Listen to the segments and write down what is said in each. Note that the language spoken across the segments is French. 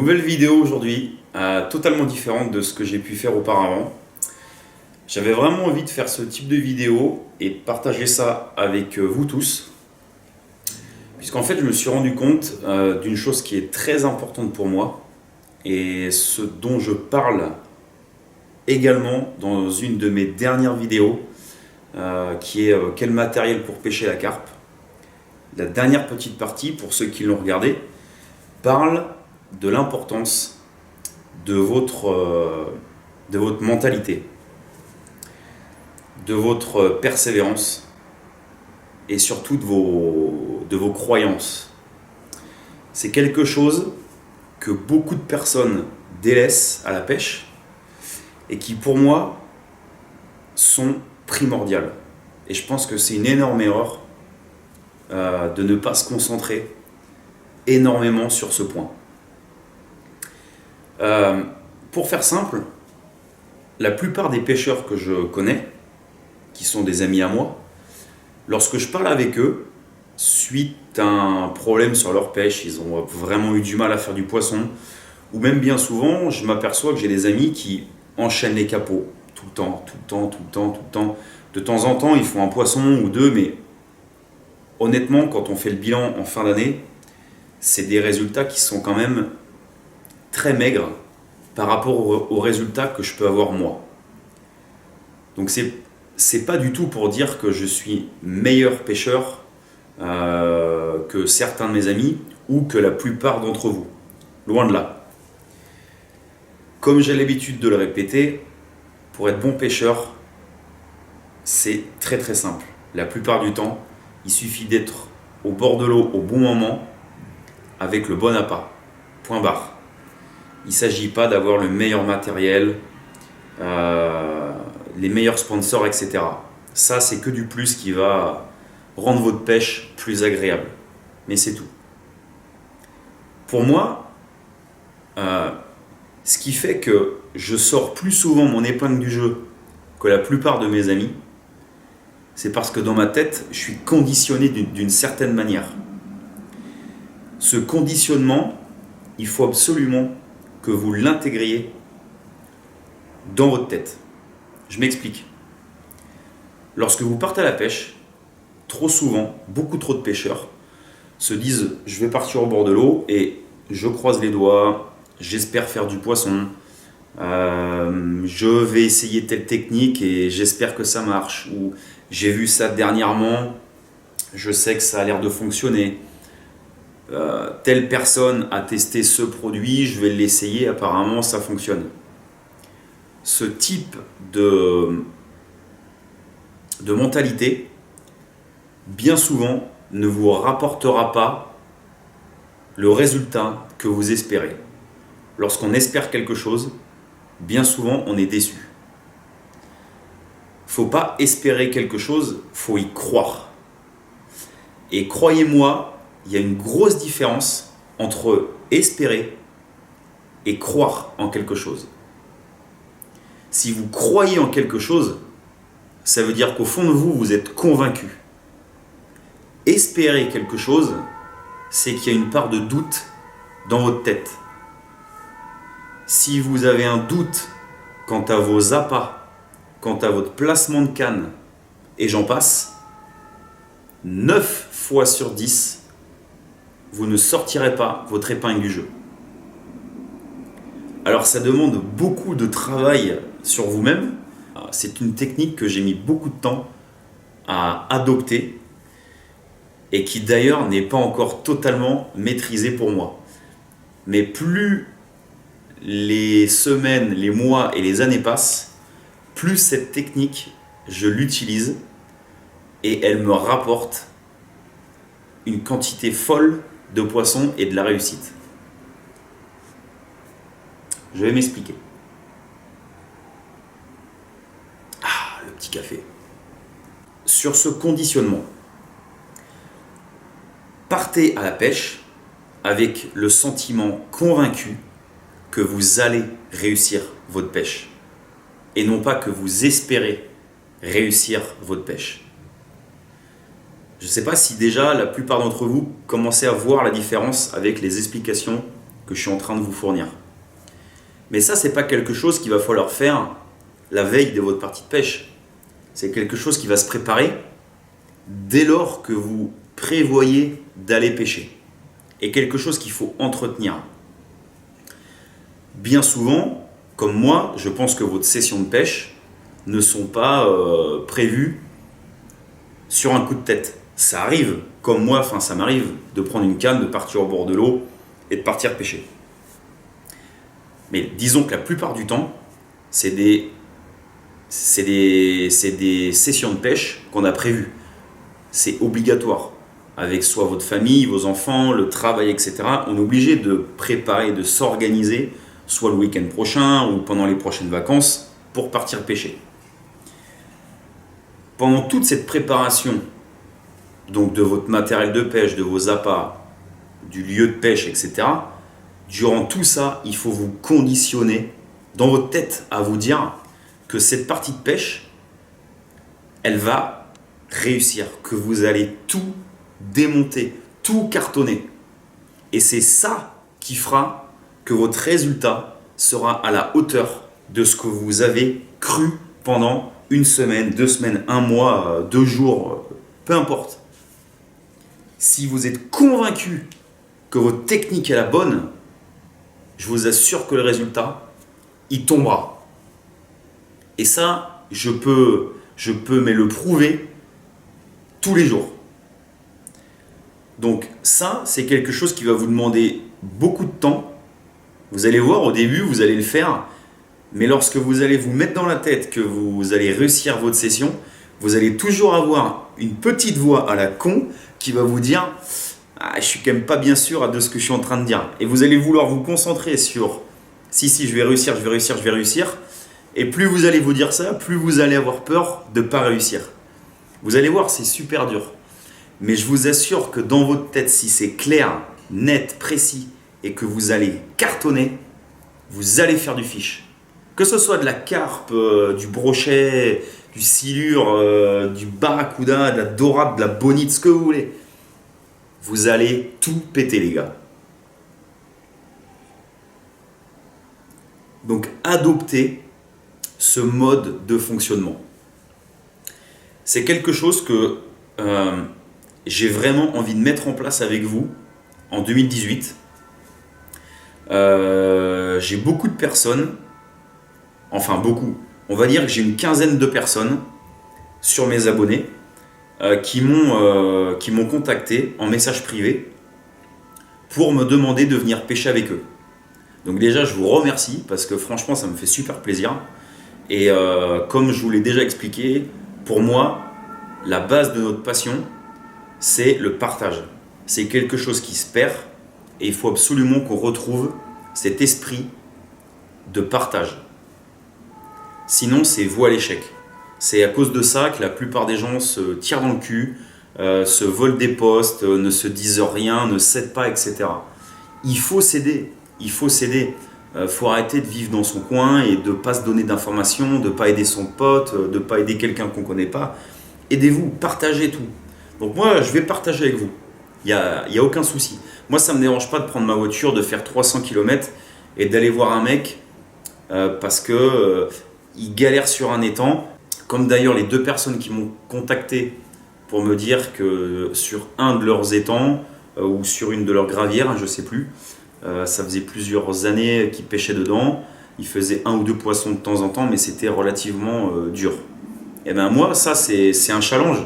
Nouvelle vidéo aujourd'hui, totalement différente de ce que j'ai pu faire auparavant. J'avais vraiment envie de faire ce type de vidéo et de partager ça avec vous tous. Puisqu'en fait, je me suis rendu compte d'une chose qui est très importante pour moi et ce dont je parle également dans une de mes dernières vidéos qui est quel matériel pour pêcher la carpe. La dernière petite partie, pour ceux qui l'ont regardé, parle de l'importance de votre mentalité, de votre persévérance et surtout de vos croyances. C'est quelque chose que beaucoup de personnes délaissent à la pêche et qui pour moi sont primordiales. Et je pense que c'est une énorme erreur de ne pas se concentrer énormément sur ce point. Pour faire simple, la plupart des pêcheurs que je connais, qui sont des amis à moi, lorsque je parle avec eux, suite à un problème sur leur pêche, ils ont vraiment eu du mal à faire du poisson, ou même bien souvent, je m'aperçois que j'ai des amis qui enchaînent les capots, tout le temps. De temps en temps, ils font un poisson ou deux, mais honnêtement, quand on fait le bilan en fin d'année, c'est des résultats qui sont quand même très maigres par rapport aux résultats que je peux avoir moi. Donc c'est pas du tout pour dire que je suis meilleur pêcheur que certains de mes amis ou que la plupart d'entre vous. Loin de là. Comme j'ai l'habitude de le répéter, pour être bon pêcheur, c'est très très simple. La plupart du temps, il suffit d'être au bord de l'eau au bon moment avec le bon appât. Point barre. Il ne s'agit pas d'avoir le meilleur matériel, les meilleurs sponsors, etc. Ça, c'est que du plus qui va rendre votre pêche plus agréable. Mais c'est tout. Pour moi, ce qui fait que je sors plus souvent mon épingle du jeu que la plupart de mes amis, c'est parce que dans ma tête, je suis conditionné d'une certaine manière. Ce conditionnement, il faut absolument que vous l'intégriez dans votre tête. Je m'explique. Lorsque vous partez à la pêche, trop souvent, beaucoup trop de pêcheurs se disent « je vais partir au bord de l'eau et je croise les doigts, j'espère faire du poisson, je vais essayer telle technique et j'espère que ça marche » ou « j'ai vu ça dernièrement, je sais que ça a l'air de fonctionner ». Telle personne a testé ce produit, je vais l'essayer, apparemment ça fonctionne. Ce type de mentalité, bien souvent, ne vous rapportera pas le résultat que vous espérez. Lorsqu'on espère quelque chose, bien souvent on est déçu. Il ne faut pas espérer quelque chose, il faut y croire. Et croyez-moi, il y a une grosse différence entre espérer et croire en quelque chose. Si vous croyez en quelque chose, ça veut dire qu'au fond de vous, vous êtes convaincu. Espérer quelque chose, c'est qu'il y a une part de doute dans votre tête. Si vous avez un doute quant à vos appâts, quant à votre placement de canne, et j'en passe, 9 fois sur 10, vous ne sortirez pas votre épingle du jeu. Alors ça demande beaucoup de travail sur vous-même. C'est une technique que j'ai mis beaucoup de temps à adopter et qui d'ailleurs n'est pas encore totalement maîtrisée pour moi. Mais plus les semaines, les mois et les années passent, plus cette technique, je l'utilise et elle me rapporte une quantité folle de poissons et de la réussite. Je vais m'expliquer. Le petit café. Sur ce conditionnement, partez à la pêche avec le sentiment convaincu que vous allez réussir votre pêche et non pas que vous espérez réussir votre pêche. Je ne sais pas si déjà la plupart d'entre vous commencez à voir la différence avec les explications que je suis en train de vous fournir. Mais ça, c'est pas quelque chose qu'il va falloir faire la veille de votre partie de pêche. C'est quelque chose qui va se préparer dès lors que vous prévoyez d'aller pêcher. Et quelque chose qu'il faut entretenir. Bien souvent, comme moi, je pense que votre session de pêche ne sont pas prévues sur un coup de tête. Ça arrive, comme moi, ça m'arrive de prendre une canne, de partir au bord de l'eau et de partir pêcher. Mais disons que la plupart du temps, c'est des sessions de pêche qu'on a prévues. C'est obligatoire. Avec soit votre famille, vos enfants, le travail, etc. On est obligé de préparer, de s'organiser, soit le week-end prochain ou pendant les prochaines vacances, pour partir pêcher. Pendant toute cette préparation, donc de votre matériel de pêche, de vos appâts, du lieu de pêche, etc., durant tout ça, il faut vous conditionner dans votre tête à vous dire que cette partie de pêche, elle va réussir, que vous allez tout démonter, tout cartonner. Et c'est ça qui fera que votre résultat sera à la hauteur de ce que vous avez cru pendant une semaine, 2 semaines, 1 mois, 2 jours, peu importe. Si vous êtes convaincu que votre technique est la bonne, je vous assure que le résultat, il tombera. Et ça, je peux mais le prouver tous les jours. Donc ça, c'est quelque chose qui va vous demander beaucoup de temps. Vous allez voir, au début, vous allez le faire. Mais lorsque vous allez vous mettre dans la tête que vous allez réussir votre session, vous allez toujours avoir une petite voix à la con qui va vous dire « Ah, je suis quand même pas bien sûr de ce que je suis en train de dire. » Et vous allez vouloir vous concentrer sur « Si, je vais réussir, je vais réussir, je vais réussir. » Et plus vous allez vous dire ça, plus vous allez avoir peur de ne pas réussir. Vous allez voir, c'est super dur. Mais je vous assure que dans votre tête, si c'est clair, net, précis, et que vous allez cartonner, vous allez faire du fiche. Que ce soit de la carpe, du brochet, du silure, du barracuda, de la dorade, de la bonite, ce que vous voulez. Vous allez tout péter, les gars. Donc, adoptez ce mode de fonctionnement. C'est quelque chose que j'ai vraiment envie de mettre en place avec vous en 2018. J'ai beaucoup de personnes, enfin beaucoup, on va dire que j'ai une quinzaine de personnes sur mes abonnés qui m'ont contacté en message privé pour me demander de venir pêcher avec eux. Donc déjà, je vous remercie parce que franchement, ça me fait super plaisir. Et comme je vous l'ai déjà expliqué, pour moi, la base de notre passion, c'est le partage. C'est quelque chose qui se perd et il faut absolument qu'on retrouve cet esprit de partage. Sinon, c'est voué à l'échec. C'est à cause de ça que la plupart des gens se tirent dans le cul, se volent des postes, ne se disent rien, ne cèdent pas, etc. Il faut céder. Il faut céder. Faut arrêter de vivre dans son coin et de ne pas se donner d'informations, de ne pas aider son pote, de ne pas aider quelqu'un qu'on ne connaît pas. Aidez-vous, partagez tout. Donc moi, je vais partager avec vous. Il n'y a aucun souci. Moi, ça ne me dérange pas de prendre ma voiture, de faire 300 km et d'aller voir un mec parce qu'il galère sur un étang. Comme d'ailleurs les 2 personnes qui m'ont contacté pour me dire que sur un de leurs étangs ou sur une de leurs gravières, je ne sais plus, ça faisait plusieurs années qu'ils pêchaient dedans. Ils faisaient 1 ou 2 poissons de temps en temps, mais c'était relativement dur. Et bien moi, ça c'est un challenge.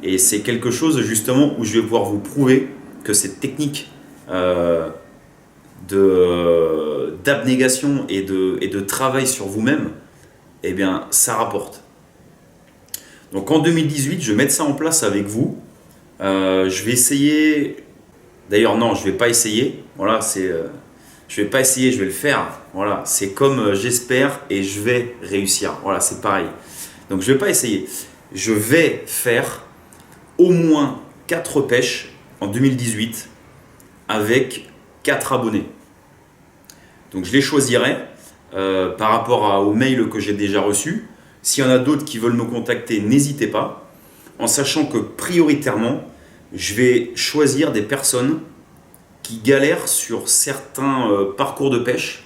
Et c'est quelque chose justement où je vais pouvoir vous prouver que cette technique d'abnégation et de travail sur vous-même, eh bien, ça rapporte. Donc en 2018, je vais mettre ça en place avec vous. Je vais essayer. D'ailleurs, non, je ne vais pas essayer. Voilà, je ne vais pas essayer, je vais le faire. Voilà, c'est comme j'espère et je vais réussir. Voilà, c'est pareil. Donc je ne vais pas essayer. Je vais faire au moins 4 pêches en 2018 avec 4 abonnés. Donc je les choisirai par rapport au mail que j'ai déjà reçu. S'il y en a d'autres qui veulent me contacter, n'hésitez pas, en sachant que prioritairement, je vais choisir des personnes qui galèrent sur certains parcours de pêche.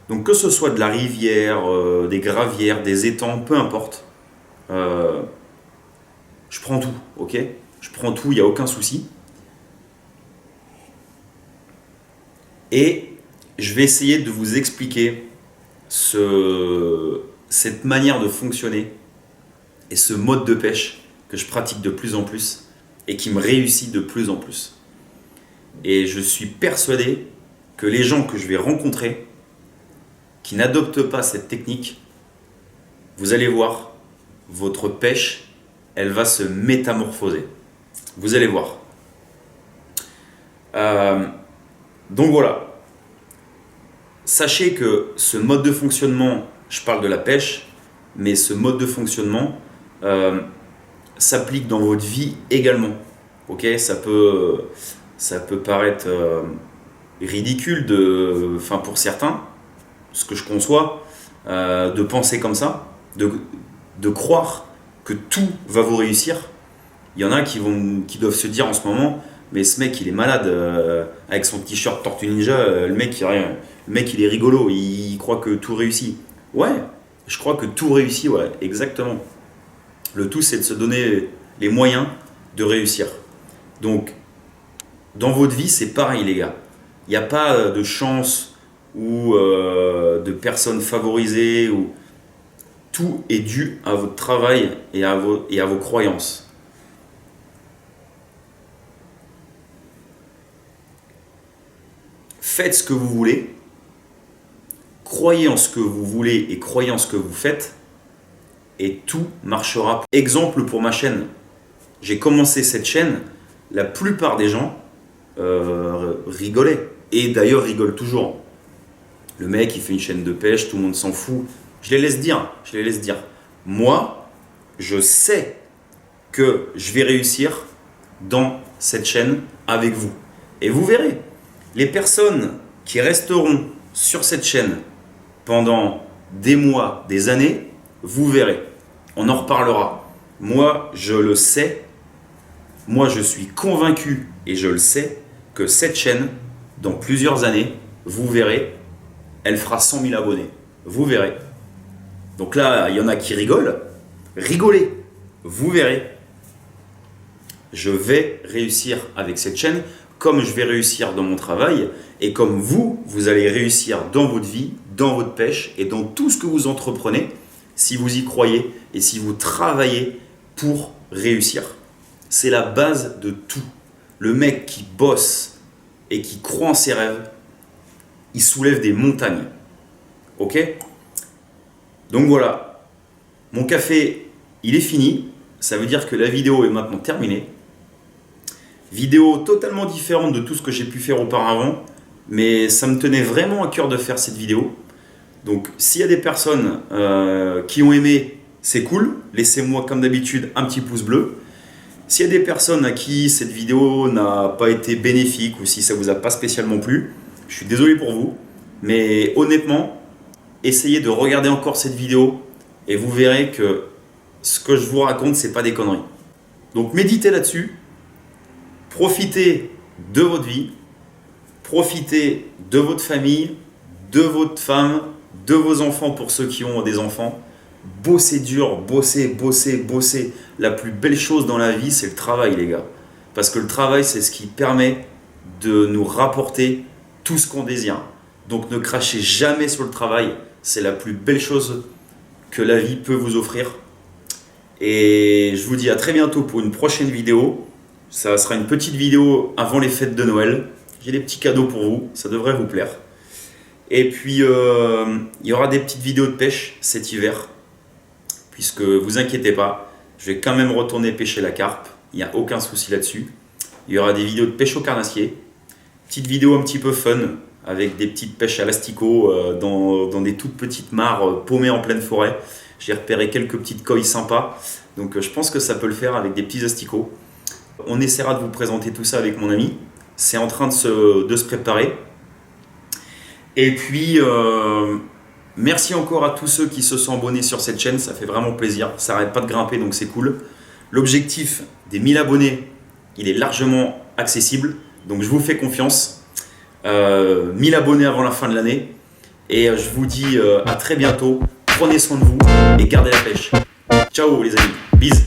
Donc que ce soit de la rivière, des gravières, des étangs, peu importe. Je prends tout, ok? Je prends tout, il n'y a aucun souci. Et je vais essayer de vous expliquer cette manière de fonctionner et ce mode de pêche que je pratique de plus en plus et qui me réussit de plus en plus. Et je suis persuadé que les gens que je vais rencontrer qui n'adoptent pas cette technique, vous allez voir, votre pêche, elle va se métamorphoser. Vous allez voir. Donc voilà. Sachez que ce mode de fonctionnement, je parle de la pêche, mais ce mode de fonctionnement s'applique dans votre vie également. Ok, ça peut paraître ridicule pour certains, ce que je conçois, de penser comme ça, de croire que tout va vous réussir. Il y en a qui doivent se dire en ce moment, mais ce mec il est malade avec son t-shirt Tortue Ninja, le mec il est rigolo, il croit que tout réussit. Ouais, je crois que tout réussit, ouais, exactement. Le tout c'est de se donner les moyens de réussir. Donc, dans votre vie c'est pareil les gars. Il n'y a pas de chance ou de personnes favorisées. Tout est dû à votre travail et à vos croyances. Faites ce que vous voulez, croyez en ce que vous voulez et croyez en ce que vous faites, et tout marchera. Exemple pour ma chaîne. J'ai commencé cette chaîne, la plupart des gens rigolaient, et d'ailleurs rigolent toujours. Le mec il fait une chaîne de pêche, tout le monde s'en fout. Je les laisse dire. Moi, je sais que je vais réussir dans cette chaîne avec vous. Et vous verrez, les personnes qui resteront sur cette chaîne pendant des mois, des années, vous verrez. On en reparlera. Moi, je le sais. Moi, je suis convaincu et je le sais que cette chaîne, dans plusieurs années, vous verrez, elle fera 100 000 abonnés. Vous verrez. Donc là, il y en a qui rigolent. Rigolez. Vous verrez. Je vais réussir avec cette chaîne comme je vais réussir dans mon travail et comme vous allez réussir dans votre vie, dans votre pêche et dans tout ce que vous entreprenez si vous y croyez et si vous travaillez pour réussir. C'est la base de tout. Le mec qui bosse et qui croit en ses rêves, il soulève des montagnes. Ok ? Donc voilà, mon café, il est fini. Ça veut dire que la vidéo est maintenant terminée. Vidéo totalement différente de tout ce que j'ai pu faire auparavant, mais ça me tenait vraiment à cœur de faire cette vidéo. Donc s'il y a des personnes qui ont aimé, c'est cool. Laissez-moi comme d'habitude un petit pouce bleu. S'il y a des personnes à qui cette vidéo n'a pas été bénéfique ou si ça vous a pas spécialement plu, je suis désolé pour vous. Mais honnêtement, essayez de regarder encore cette vidéo et vous verrez que ce que je vous raconte, c'est pas des conneries. Donc méditez là-dessus. Profitez de votre vie, profitez de votre famille, de votre femme, de vos enfants pour ceux qui ont des enfants. Bossez dur, bossez. La plus belle chose dans la vie, c'est le travail, les gars. Parce que le travail, c'est ce qui permet de nous rapporter tout ce qu'on désire. Donc ne crachez jamais sur le travail. C'est la plus belle chose que la vie peut vous offrir. Et je vous dis à très bientôt pour une prochaine vidéo. Ça sera une petite vidéo avant les fêtes de Noël. J'ai des petits cadeaux pour vous, ça devrait vous plaire. Et puis, il y aura des petites vidéos de pêche cet hiver. Puisque, vous inquiétez pas, je vais quand même retourner pêcher la carpe. Il n'y a aucun souci là-dessus. Il y aura des vidéos de pêche au carnassier. Petite vidéo un petit peu fun, avec des petites pêches à l'asticot dans des toutes petites mares paumées en pleine forêt. J'ai repéré quelques petites coilles sympas. Donc, je pense que ça peut le faire avec des petits asticots. On essaiera de vous présenter tout ça avec mon ami. C'est en train de se préparer. Et puis, merci encore à tous ceux qui se sont abonnés sur cette chaîne. Ça fait vraiment plaisir. Ça n'arrête pas de grimper, donc c'est cool. L'objectif des 1000 abonnés, il est largement accessible. Donc, je vous fais confiance. 1000 abonnés avant la fin de l'année. Et je vous dis à très bientôt. Prenez soin de vous et gardez la pêche. Ciao les amis. Bisous.